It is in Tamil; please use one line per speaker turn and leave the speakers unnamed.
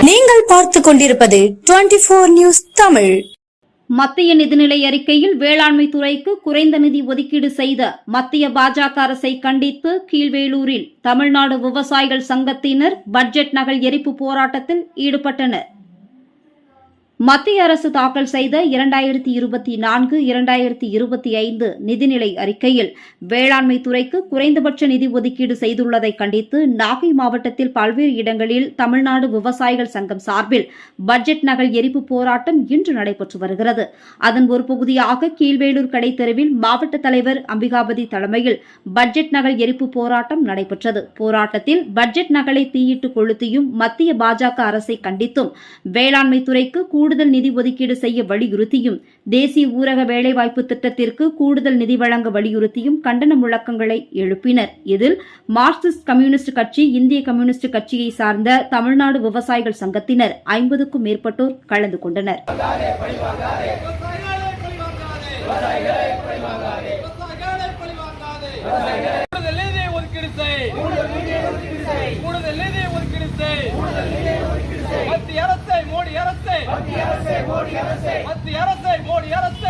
நீங்கள் பார்த்துக் கொண்டிருப்பது 24 நியூஸ் தமிழ்.
மத்திய நிதிநிலை அறிக்கையில் வேளாண்மை துறைக்கு குறைந்த நிதி ஒதுக்கீடு செய்த மத்திய பாஜக அரசை கண்டித்து கீழ்வேளூரில் தமிழ்நாடு விவசாயிகள் சங்கத்தினர் பட்ஜெட் நகல் எரிப்பு போராட்டத்தில் ஈடுபட்டனர். மத்திய அரசு தாக்கல் செய்த 2024-2025 நிதிநிலை அறிக்கையில் வேளாண்மை துறைக்கு குறைந்தபட்ச நிதி ஒதுக்கீடு செய்துள்ளதை கண்டித்து நாகை மாவட்டத்தில் பல்வேறு இடங்களில் தமிழ்நாடு விவசாயிகள் சங்கம் சார்பில் பட்ஜெட் நகல் எரிப்பு போராட்டம் இன்று நடைபெற்று வருகிறது. அதன் ஒரு பகுதியாக கீழ்வேளூர் கடைத்தெருவில் மாவட்ட தலைவர் அம்பிகாபதி தலைமையில் பட்ஜெட் நகல் எரிப்பு போராட்டம் நடைபெற்றது. போராட்டத்தில் பட்ஜெட் நகலை தீயிட்டு கொளுத்தியும் மத்திய பாஜக அரசை கண்டித்தும் வேளாண்மை துறைக்கு கூடுதல் நிதி ஒதுக்கீடு செய்ய வலியுறுத்தியும் தேசிய ஊரக வேலைவாய்ப்பு திட்டத்திற்கு கூடுதல் நிதி வழங்க வலியுறுத்தியும் கண்டன முழக்கங்களை எழுப்பினர். இதில் மார்க்சிஸ்ட் கம்யூனிஸ்ட் கட்சி, இந்திய கம்யூனிஸ்ட் கட்சியை சார்ந்த தமிழ்நாடு விவசாயிகள் சங்கத்தினர் 50க்கும் மேற்பட்டோர் கலந்து கொண்டனர்.
மத்திய அரசை மோடி அரசை